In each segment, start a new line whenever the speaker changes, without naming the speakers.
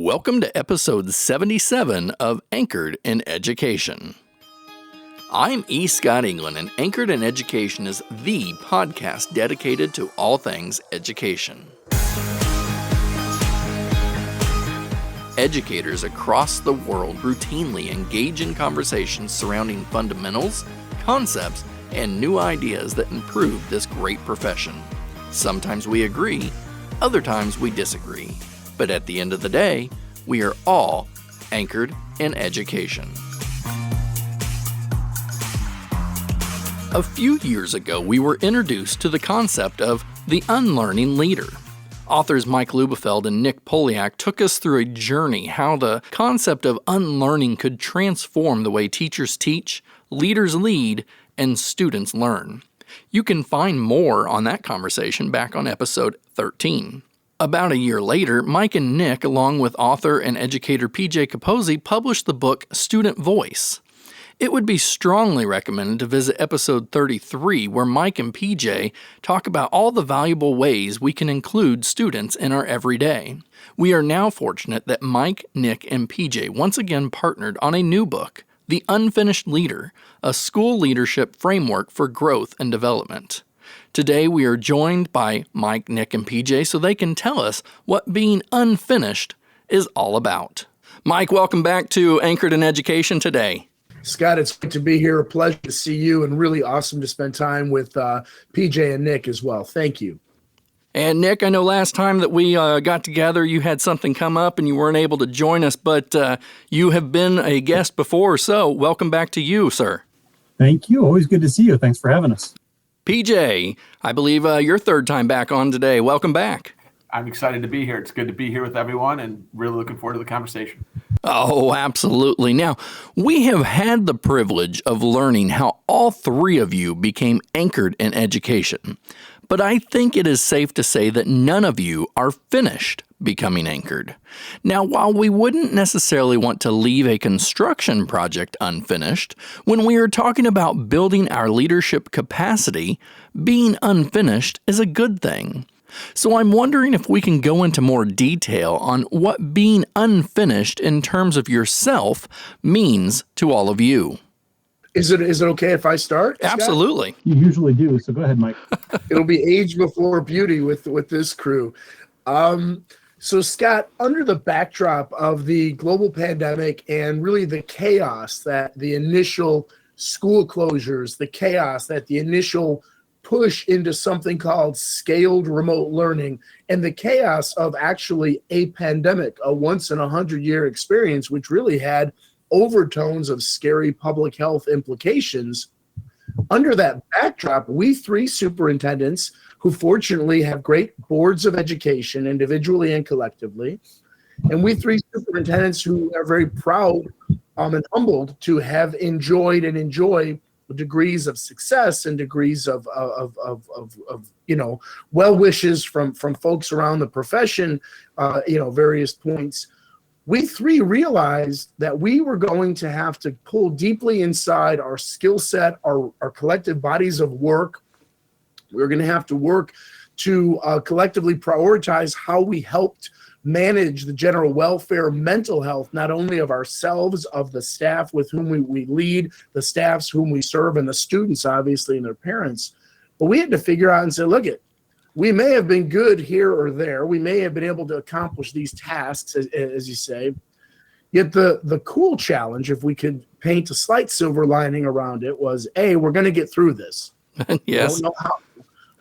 Welcome to episode 77 of Anchored in Education. I'm E. Scott England, and Anchored in Education is the podcast dedicated to all things education. Educators across the world routinely engage in conversations surrounding fundamentals, concepts, and new ideas that improve this great profession. Sometimes we agree, other times we disagree. But at the end of the day, we are all anchored in education. A few years ago, we were introduced to the concept of the unlearning leader. Authors Mike Lubelfeld and Nick Polyak took us through a journey how the concept of unlearning could transform the way teachers teach, leaders lead, and students learn. You can find more on that conversation back on episode 13. About a year later, Mike and Nick, along with author and educator PJ Caposey, published the book Student Voice. It would be strongly recommended to visit episode 33, where Mike and PJ talk about all the valuable ways we can include students in our everyday. We are now fortunate that Mike, Nick, and PJ once again partnered on a new book, The Unfinished Leader, a school leadership framework for growth and development. Today we are joined by Mike, Nick, and PJ so they can tell us what being unfinished is all about. Mike, welcome back to Anchored in Education today.
Scott, it's good to be here. A pleasure to see you, and really awesome to spend time with PJ and Nick as well. Thank you.
And Nick, I know last time that we got together, you had something come up and you weren't able to join us, but you have been a guest before, so welcome back to you, sir.
Thank you. Always good to see you. Thanks for having us.
PJ, I believe your third time back on today. Welcome back.
I'm excited to be here. It's good to be here with everyone and really looking forward to the conversation.
Oh, absolutely. Now, we have had the privilege of learning how all three of you became anchored in education. But I think it is safe to say that none of you are finished becoming anchored. Now, while we wouldn't necessarily want to leave a construction project unfinished, when we are talking about building our leadership capacity, being unfinished is a good thing. So I'm wondering if we can go into more detail on what being unfinished in terms of yourself means to all of you.
Is it okay if I start, Scott?
Absolutely.
You usually do, so go ahead, Mike.
It'll be age before beauty with this crew. So Scott, under the backdrop of the global pandemic and really the chaos that the initial school closures, the chaos that the initial push into something called scaled remote learning, and the chaos of actually a pandemic, a once in 100-year experience, which really had overtones of scary public health implications. Under that backdrop, we three superintendents, who fortunately have great boards of education individually and collectively, and we three superintendents who are very proud and humbled to have enjoyed and enjoy degrees of success and degrees of well wishes from folks around the profession, various points. We three realized that we were going to have to pull deeply inside our skill set, our collective bodies of work. We were going to have to work to collectively prioritize how we helped manage the general welfare, mental health, not only of ourselves, of the staff with whom we lead, the staffs whom we serve, and the students, obviously, and their parents. But we had to figure out and say, look, we may have been good here or there. We may have been able to accomplish these tasks, as you say. Yet the cool challenge, if we could paint a slight silver lining around it, was, we're going to get through this.
Yes.
We don't know how.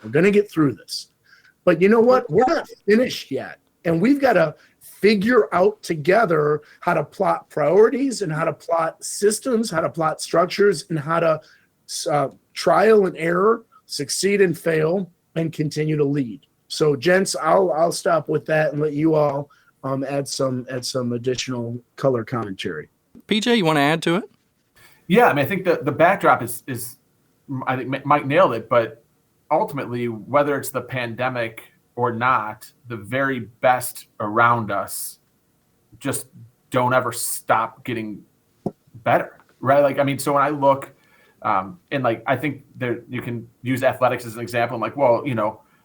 We're going to get through this. But you know what? We're not finished yet. And we've got to figure out together how to plot priorities and how to plot systems, how to plot structures, and how to trial and error, succeed and fail, and continue to lead. So, gents, I'll stop with that and let you all add some additional color commentary.
PJ, you want to add to it?
Yeah, I mean, I think the backdrop is I think Mike nailed it, but ultimately, whether it's the pandemic or not, the very best around us just don't ever stop getting better, right? Like, I mean, so when I look, and like, I think there, you can use athletics as an example. I'm like, well,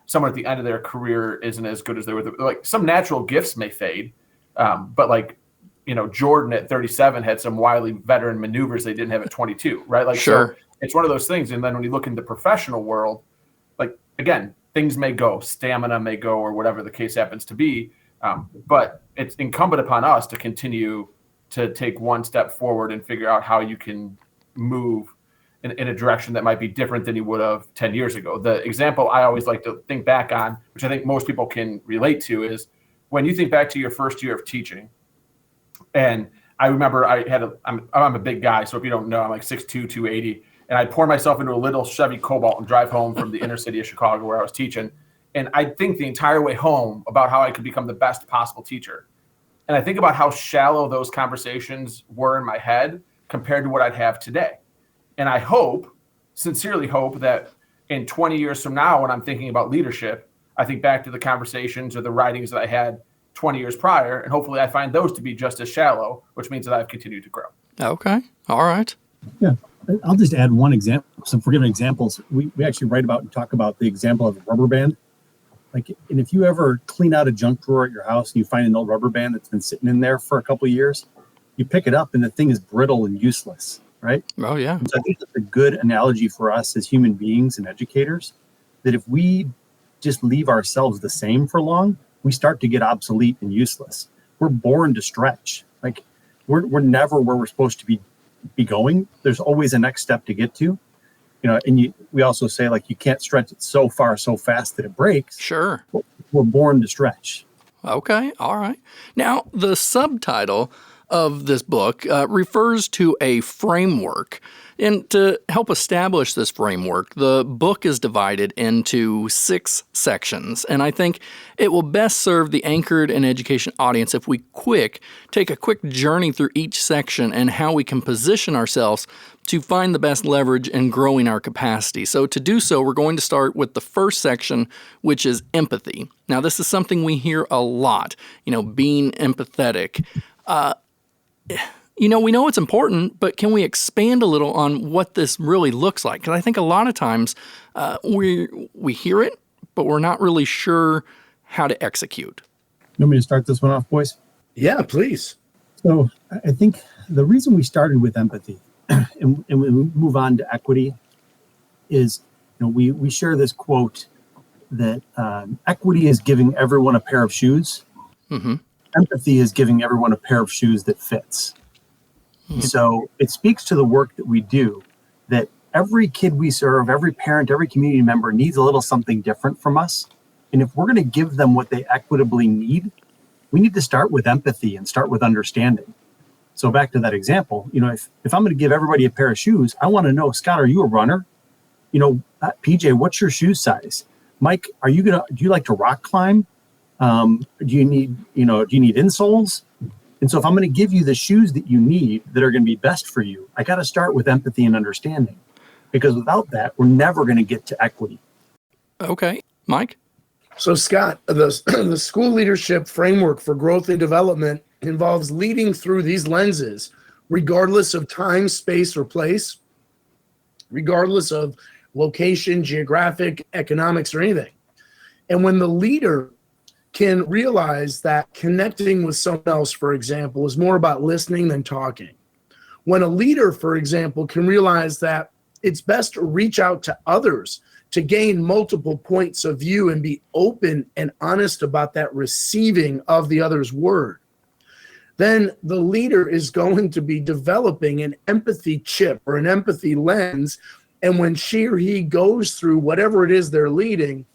someone at the end of their career isn't as good as they were. Like, some natural gifts may fade, But like, Jordan at 37 had some wily veteran maneuvers they didn't have at 22, right? Like,
Sure.
So it's one of those things. And then when you look in the professional world, like, again, things may go, stamina may go, or whatever the case happens to be. But it's incumbent upon us to continue to take one step forward and figure out how you can move in a direction that might be different than you would have 10 years ago. The example I always like to think back on, which I think most people can relate to, is when you think back to your first year of teaching. And I remember I'm a big guy, so if you don't know, I'm like 6'2", 280, and I'd pour myself into a little Chevy Cobalt and drive home from the inner city of Chicago where I was teaching. And I'd think the entire way home about how I could become the best possible teacher. And I think about how shallow those conversations were in my head compared to what I'd have today. And I sincerely hope that in 20 years from now, when I'm thinking about leadership, I think back to the conversations or the writings that I had 20 years prior, and hopefully I find those to be just as shallow, which means that I've continued to grow.
Okay. All right.
Yeah. I'll just add one example. Some forgiven examples. We actually write about and talk about the example of a rubber band. Like, and if you ever clean out a junk drawer at your house and you find an old rubber band that's been sitting in there for a couple of years, you pick it up and the thing is brittle and useless, right?
Oh, yeah.
And so I think that's a good analogy for us as human beings and educators, that if we just leave ourselves the same for long, we start to get obsolete and useless. We're born to stretch. Like, we're never where we're supposed to be going. There's always a next step to get to. And we also say, like, you can't stretch it so far, so fast that it breaks.
Sure.
We're born to stretch.
Okay. All right. Now, the subtitle of this book refers to a framework. And to help establish this framework, the book is divided into 6 sections. And I think it will best serve the Anchored in Education audience if we take a quick journey through each section and how we can position ourselves to find the best leverage in growing our capacity. So to do so, we're going to start with the first section, which is empathy. Now, this is something we hear a lot, being empathetic. We know it's important, but can we expand a little on what this really looks like? Because I think a lot of times we hear it, but we're not really sure how to execute.
You want me to start this one off, boys?
Yeah, please.
So I think the reason we started with empathy and we move on to equity is, we share this quote that equity is giving everyone a pair of shoes. Mm-hmm. Empathy is giving everyone a pair of shoes that fits. So it speaks to the work that we do, that every kid we serve, every parent, every community member needs a little something different from us. And if we're going to give them what they equitably need, we need to start with empathy and start with understanding. So back to that example, if I'm going to give everybody a pair of shoes, I want to know, Scott, are you a runner? PJ, what's your shoe size? Mike, do you like to rock climb? Do you need insoles? And so if I'm going to give you the shoes that you need that are going to be best for you, I got to start with empathy and understanding, because without that, we're never going to get to equity.
Okay. Mike?
So, Scott, the school leadership framework for growth and development involves leading through these lenses, regardless of time, space, or place, regardless of location, geographic, economics, or anything. And when the leader can realize that connecting with someone else, for example, is more about listening than talking. When a leader, for example, can realize that it's best to reach out to others to gain multiple points of view and be open and honest about that receiving of the other's word, then the leader is going to be developing an empathy chip or an empathy lens. And when she or he goes through whatever it is they're leading,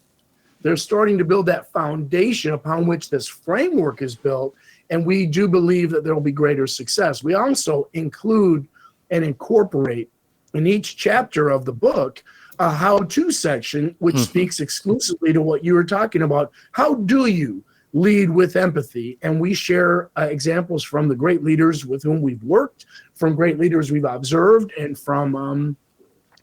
they're starting to build that foundation upon which this framework is built, and we do believe that there will be greater success. We also include and incorporate in each chapter of the book a how-to section, which speaks exclusively to what you were talking about. How do you lead with empathy? And we share examples from the great leaders with whom we've worked, from great leaders we've observed, and from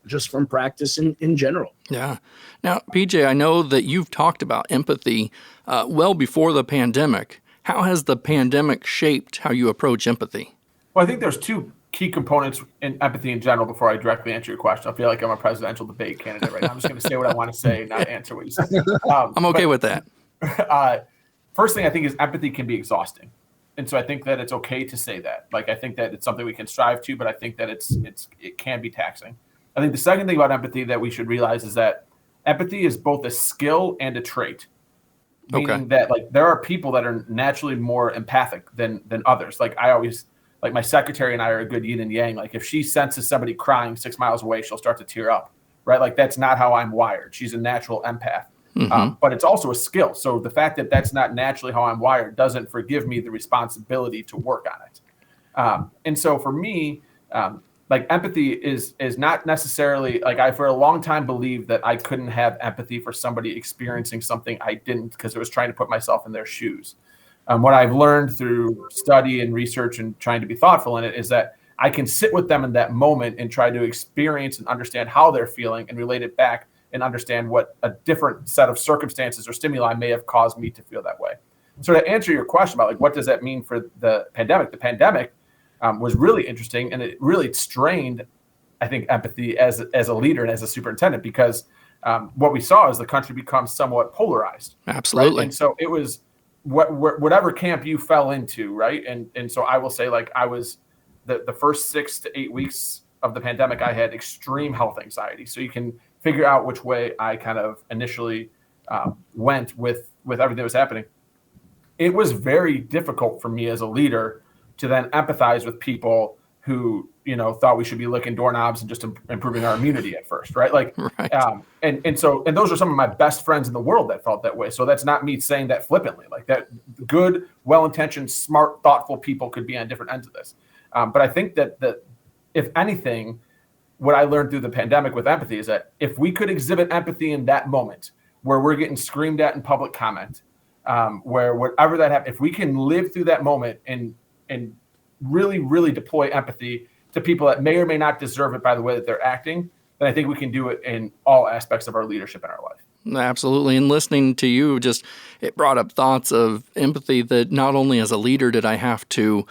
just from practice in general.
Yeah. Now, PJ, I know that you've talked about empathy well before the pandemic. How has the pandemic shaped how you approach empathy?
Well, I think there's 2 key components in empathy in general before I directly answer your question. I feel like I'm a presidential debate candidate right now. I'm just going to say what I want to say, not answer what you say.
I'm okay with that.
First thing I think is empathy can be exhausting. so I think that it's okay to say that. Like, I think that it's something we can strive to, but I think that it can be taxing. I think the second thing about empathy that we should realize is that empathy is both a skill and a trait. Meaning that, like, there are people that are naturally more empathic than others. Like, I always, like, my secretary and I are a good yin and yang. Like, if she senses somebody crying 6 miles away, she'll start to tear up, right? Like, that's not how I'm wired. She's a natural empath. But it's also a skill. So the fact that that's not naturally how I'm wired doesn't forgive me the responsibility to work on it. And so for me, like, empathy is not necessarily, like, I for a long time believed that I couldn't have empathy for somebody experiencing something I didn't, because it was trying to put myself in their shoes. What I've learned through study and research and trying to be thoughtful in it is that I can sit with them in that moment and try to experience and understand how they're feeling and relate it back and understand what a different set of circumstances or stimuli may have caused me to feel that way. So to answer your question about, like, what does that mean for the pandemic was really interesting, and it really strained, I think, empathy as a leader and as a superintendent, because what we saw is the country become somewhat polarized.
Absolutely.
Right? And so it was whatever camp you fell into, right? And so I will say, like, I was the first 6 to 8 weeks of the pandemic, I had extreme health anxiety. So you can figure out which way I kind of initially went with everything that was happening. It was very difficult for me as a leader to then empathize with people who, thought we should be licking doorknobs and just improving our immunity at first, right? Like,
right.
And those are some of my best friends in the world that felt that way. So that's not me saying that flippantly. Like, that good, well-intentioned, smart, thoughtful people could be on different ends of this. But I think that if anything, what I learned through the pandemic with empathy is that if we could exhibit empathy in that moment where we're getting screamed at in public comment, where whatever that happens, if we can live through that moment and really, really deploy empathy to people that may or may not deserve it by the way that they're acting, then I think we can do it in all aspects of our leadership in our life.
Absolutely. And listening to you, it brought up thoughts of empathy that not only as a leader did I have to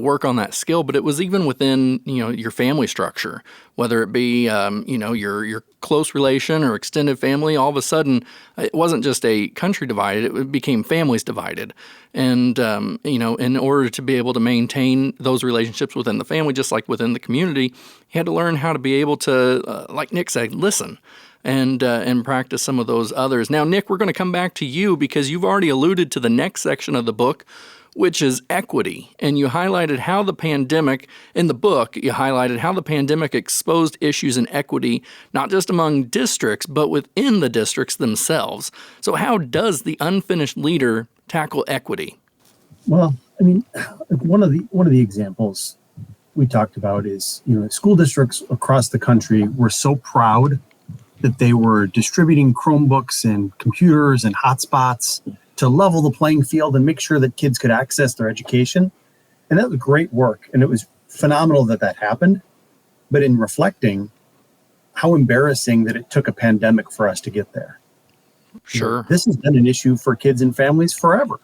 work on that skill, but it was even within, your family structure, whether it be, your close relation or extended family. All of a sudden, it wasn't just a country divided, it became families divided. And, in order to be able to maintain those relationships within the family, just like within the community, you had to learn how to be able to, like Nick said, listen and practice some of those others. Now, Nick, we're going to come back to you because you've already alluded to the next section of the book, which is equity. And you highlighted how the pandemic, in the book, you highlighted how the pandemic exposed issues in equity, not just among districts, but within the districts themselves. So how does the unfinished leader tackle equity?
Well, I mean, one of the examples we talked about is, school districts across the country were so proud that they were distributing Chromebooks and computers and hotspots to level the playing field and make sure that kids could access their education. And that was great work. And it was phenomenal that happened. But in reflecting, how embarrassing that it took a pandemic for us to get there.
Sure.
This has been an issue for kids and families forever.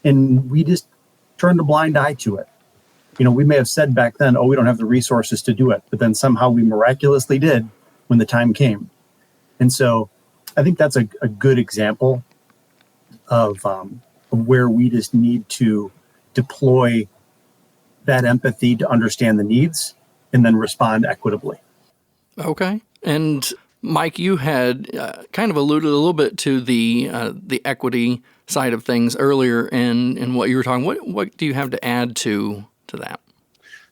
And we just turned a blind eye to it. We may have said back then, we don't have the resources to do it. But then somehow we miraculously did when the time came. And so I think that's a good example of where we just need to deploy that empathy to understand the needs and then respond equitably.
Okay. And Mike, you had kind of alluded a little bit to the equity side of things earlier in what you were talking. What do you have to add to that?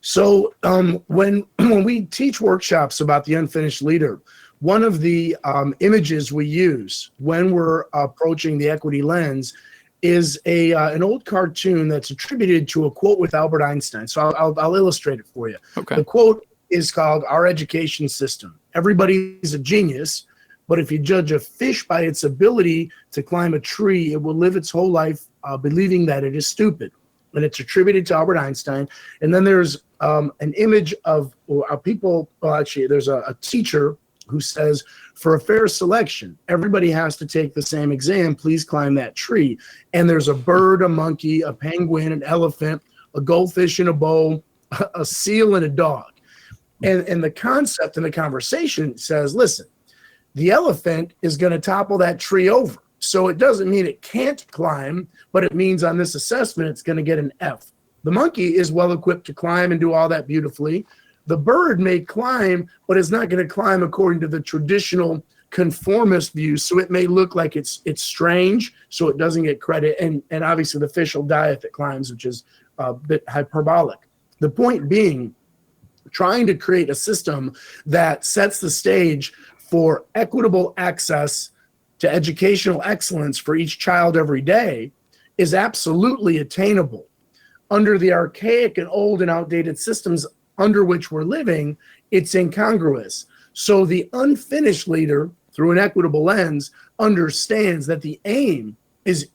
So when we teach workshops about the unfinished leader, one of the images we use when we're approaching the equity lens is an old cartoon that's attributed to a quote with Albert Einstein. So I'll illustrate it for you.
Okay.
The quote is called "Our Education System. Everybody's a genius, but if you judge a fish by its ability to climb a tree, it will live its whole life believing that it is stupid." And it's attributed to Albert Einstein. And then there's an image of people. Well, actually, there's a teacher who says, "For a fair selection, everybody has to take the same exam. Please climb that tree." And there's a bird, a monkey, a penguin, an elephant, a goldfish in a bowl, a seal, and a dog. And the concept in the conversation says, listen, the elephant is going to topple that tree over. So it doesn't mean it can't climb, but it means on this assessment, it's going to get an F. The monkey is well equipped to climb and do all that beautifully. The bird may climb, but it's not going to climb according to the traditional conformist view. So it may look like it's strange, so it doesn't get credit. And obviously the fish will die if it climbs, which is a bit hyperbolic. The point being, trying to create a system that sets the stage for equitable access to educational excellence for each child every day is absolutely attainable. Under the archaic and old and outdated systems under which we're living, it's incongruous. So the unfinished leader, through an equitable lens, understands that the aim is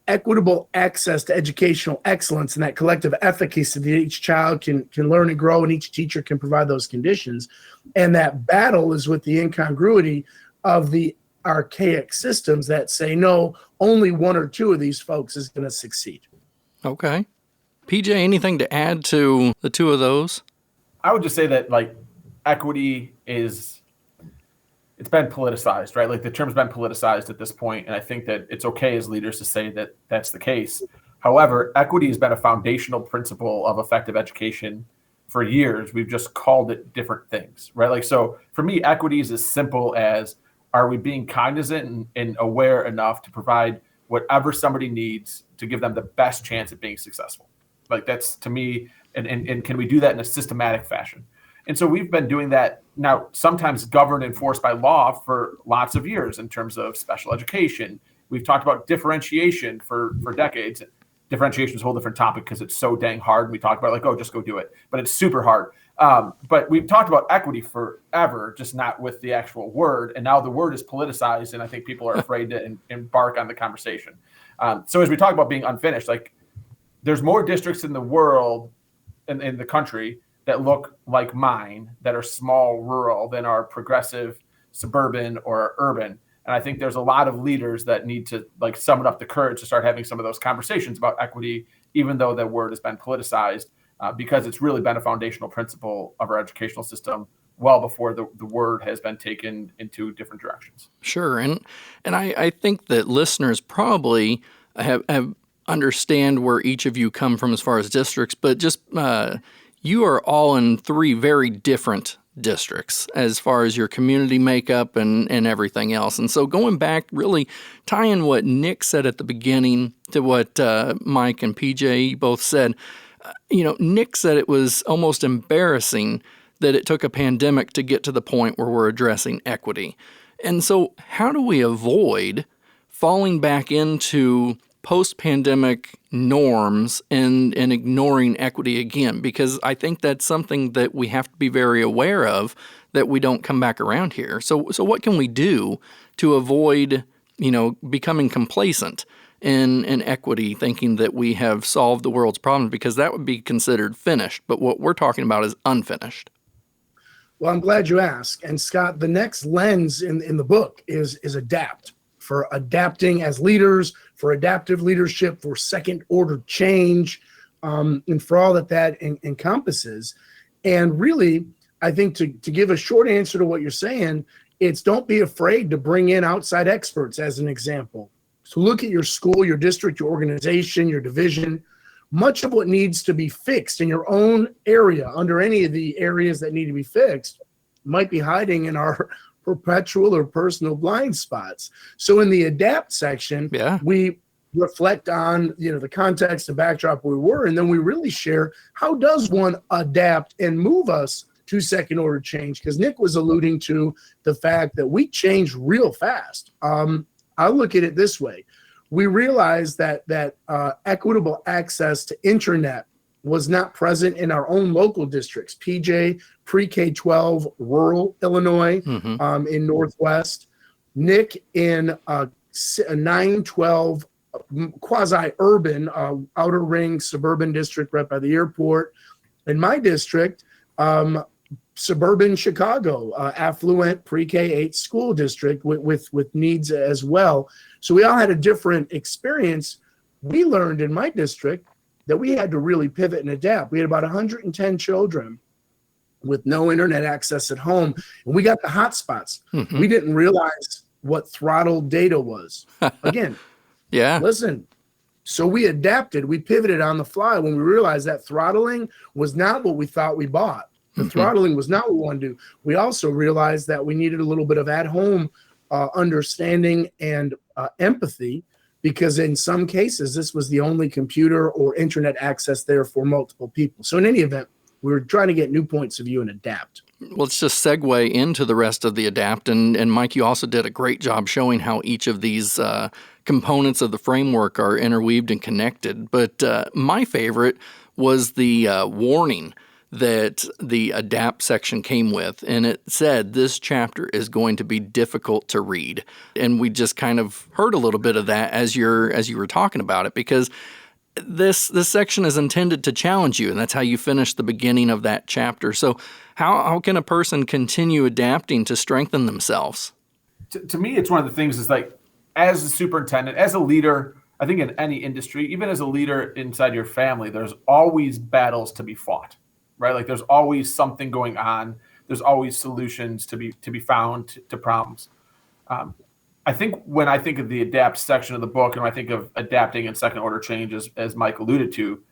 equitable access to educational excellence and that collective efficacy that each child can learn and grow, and each teacher can provide those conditions. And that battle is with the incongruity of the archaic systems that say, no, only one or two of these folks is going to succeed.
Okay. PJ, anything to add to the two of those?
I would just say that, like, equity it's been politicized, right? Like, the term's been politicized at this point, and I think that it's okay as leaders to say that that's the case. However, equity has been a foundational principle of effective education for years. We've just called it different things, right? Like, so for me, equity is as simple as, are we being cognizant and aware enough to provide whatever somebody needs to give them the best chance at being successful? Like, that's, to me, and can we do that in a systematic fashion? And so we've been doing that now, sometimes governed and enforced by law for lots of years in terms of special education. We've talked about differentiation for decades. Differentiation is a whole different topic because it's so dang hard. We talk about, like, oh, just go do it. But it's super hard. But we've talked about equity forever, just not with the actual word. And now the word is politicized, and I think people are afraid to embark on the conversation. So as we talk about being unfinished, like, there's more districts in the world, in the country, that look like mine, that are small, rural, than are progressive, suburban, or urban. And I think there's a lot of leaders that need to, like, summon up the courage to start having some of those conversations about equity, even though that word has been politicized, because it's really been a foundational principle of our educational system well before the word has been taken into different directions.
Sure. And I think that listeners probably have understand where each of you come from as far as districts, but just you are all in three very different districts as far as your community makeup and everything else. And so going back, really tying what Nick said at the beginning to what Mike and PJ both said, Nick said it was almost embarrassing that it took a pandemic to get to the point where we're addressing equity. And so how do we avoid falling back into post-pandemic norms and ignoring equity again? Because I think that's something that we have to be very aware of, that we don't come back around here. So what can we do to avoid, becoming complacent in equity, thinking that we have solved the world's problems? Because that would be considered finished, but what we're talking about is unfinished.
Well, I'm glad you asked. And Scott, the next lens in the book is adapt. For adapting as leaders, for adaptive leadership, for second order change, and for all that encompasses. And really, I think to give a short answer to what you're saying, it's don't be afraid to bring in outside experts as an example. So look at your school, your district, your organization, your division. Much of what needs to be fixed in your own area, under any of the areas that need to be fixed, might be hiding in our perpetual or personal blind spots. So in the adapt section, we reflect on the context and backdrop we were, and then we really share how does one adapt and move us to second order change, because Nick was alluding to the fact that we change real fast. I look at it this way. We realized that equitable access to internet was not present in our own local districts. PJ, pre-K-12, rural Illinois, in Northwest. Nick in a 9-12 quasi-urban outer ring suburban district right by the airport. In my district, suburban Chicago, affluent pre-K-8 school district with needs as well. So we all had a different experience. We learned in my district that we had to really pivot and adapt. We had about 110 children with no internet access at home, and we got the hot spots. We didn't realize what throttled data was. Again,
Yeah.
listen, so we adapted, we pivoted on the fly when we realized that throttling was not what we thought we bought. The throttling was not what we wanted to do. We also realized that we needed a little bit of at-home understanding and empathy, because in some cases, this was the only computer or internet access there for multiple people. So in any event, we were trying to get new points of view and adapt.
Let's just segue into the rest of the adapt. And Mike, you also did a great job showing how each of these components of the framework are interweaved and connected. But my favorite was the warning that the adapt section came with, and it said this chapter is going to be difficult to read. And we just kind of heard a little bit of that as you were talking about it, because this section is intended to challenge you, and that's how you finish the beginning of that chapter. So how can a person continue adapting to strengthen themselves?
To me, it's one of the things is like, as a superintendent, as a leader, I think in any industry, even as a leader inside your family, there's always battles to be fought, right? Like there's always something going on. There's always solutions to be found to problems. I think when I think of the adapt section of the book, and when I think of adapting and second order change, as Mike alluded to,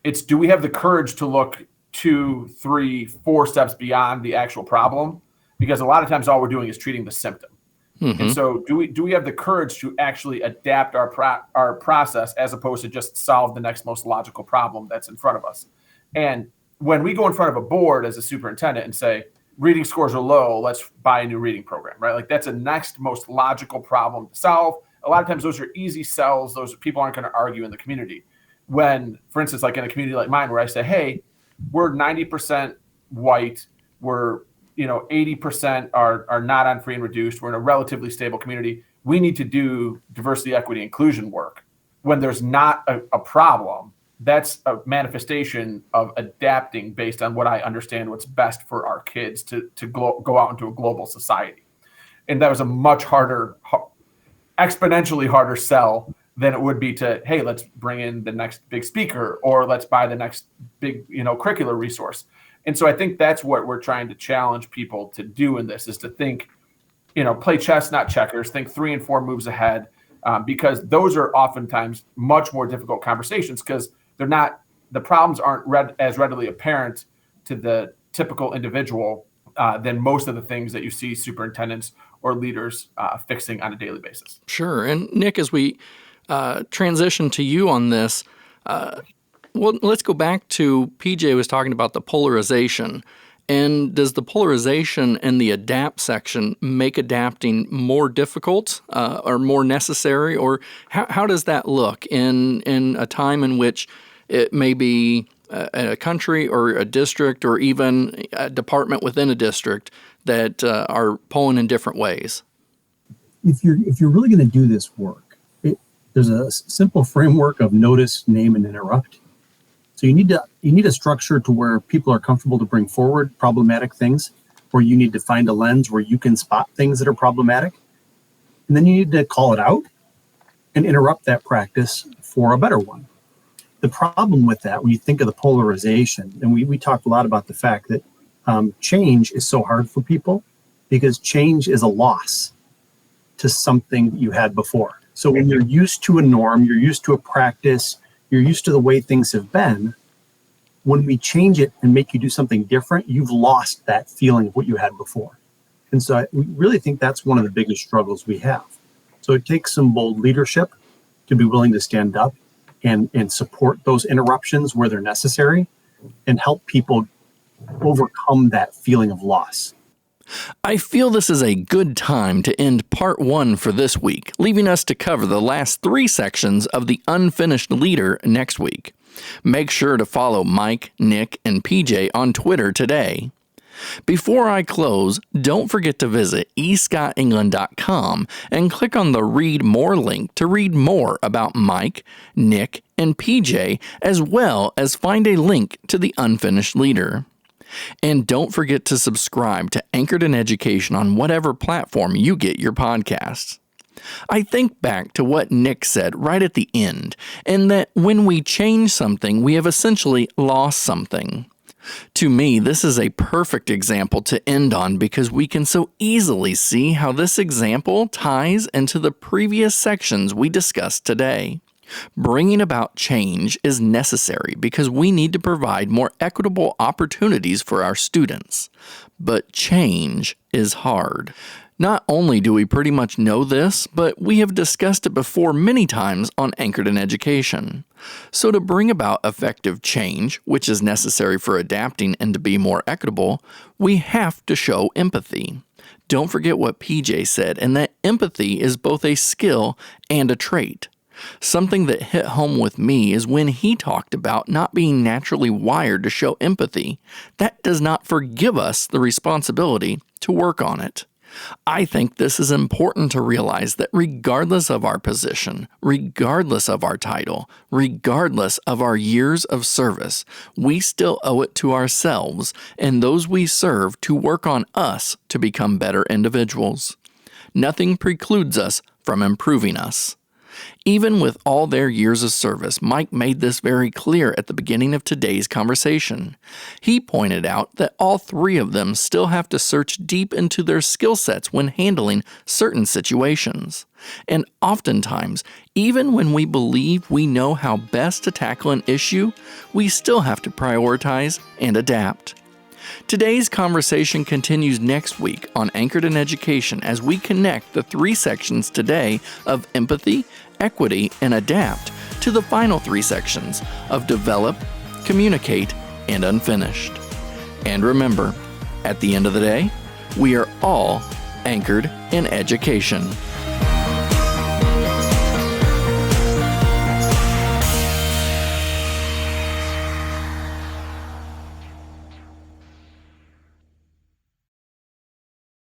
it's, do we have the courage to look 2, 3, 4 steps beyond the actual problem? Because a lot of times all we're doing is treating the symptom. And so do we have the courage to actually adapt our process as opposed to just solve the next most logical problem that's in front of us? And when we go in front of a board as a superintendent and say, reading scores are low, let's buy a new reading program, right? Like that's a next most logical problem to solve. A lot of times those are easy sells. Those people aren't going to argue in the community. When, for instance, like in a community like mine where I say, hey, we're 90% white, we're 80% are not on free and reduced, we're in a relatively stable community, we need to do diversity, equity, inclusion work. When there's not a problem, that's a manifestation of adapting based on what I understand what's best for our kids to go out into a global society. And that was a much harder, exponentially harder sell than it would be to, hey, let's bring in the next big speaker, or let's buy the next big, curricular resource. And so I think that's what we're trying to challenge people to do in this, is to think, play chess, not checkers, think 3 and 4 moves ahead, because those are oftentimes much more difficult conversations, because the problems aren't as readily apparent to the typical individual than most of the things that you see superintendents or leaders fixing on a daily basis.
Sure. And Nick, as we transition to you on this, well, let's go back to PJ was talking about the polarization. And does the polarization in the adapt section make adapting more difficult or more necessary? Or how does that look in a time in which it may be a country or a district or even a department within a district that are pulling in different ways?
If you're really going to do this work, there's a simple framework of notice, name, and interrupt. So you need a structure to where people are comfortable to bring forward problematic things, or you need to find a lens where you can spot things that are problematic. And then you need to call it out and interrupt that practice for a better one. The problem with that, when you think of the polarization, and we talked a lot about the fact that change is so hard for people because change is a loss to something that you had before. So when you're used to a norm, you're used to a practice, you're used to the way things have been, when we change it and make you do something different, you've lost that feeling of what you had before. And so we really think that's one of the biggest struggles we have. So it takes some bold leadership to be willing to stand up and support those interruptions where they're necessary and help people overcome that feeling of loss.
I feel this is a good time to end part 1 for this week, leaving us to cover the last 3 sections of The Unfinished Leader next week. Make sure to follow Mike, Nick, and PJ on Twitter today. Before I close, don't forget to visit escottengland.com and click on the Read More link to read more about Mike, Nick, and PJ, as well as find a link to The Unfinished Leader. And don't forget to subscribe to Anchored in Education on whatever platform you get your podcasts. I think back to what Nick said right at the end, and that when we change something, we have essentially lost something. To me, this is a perfect example to end on because we can so easily see how this example ties into the previous sections we discussed today. Bringing about change is necessary because we need to provide more equitable opportunities for our students. But change is hard. Not only do we pretty much know this, but we have discussed it before many times on Anchored in Education. So to bring about effective change, which is necessary for adapting and to be more equitable, we have to show empathy. Don't forget what PJ said, and that empathy is both a skill and a trait. Something that hit home with me is when he talked about not being naturally wired to show empathy. That does not forgive us the responsibility to work on it. I think this is important to realize that regardless of our position, regardless of our title, regardless of our years of service, we still owe it to ourselves and those we serve to work on us to become better individuals. Nothing precludes us from improving us. Even with all their years of service, Mike made this very clear at the beginning of today's conversation. He pointed out that all three of them still have to search deep into their skill sets when handling certain situations. And oftentimes, even when we believe we know how best to tackle an issue, we still have to prioritize and adapt. Today's conversation continues next week on Anchored in Education as we connect the three sections today of empathy, equity, and adapt to the final three sections of develop, communicate, and unfinished. And remember, at the end of the day, we are all anchored in education.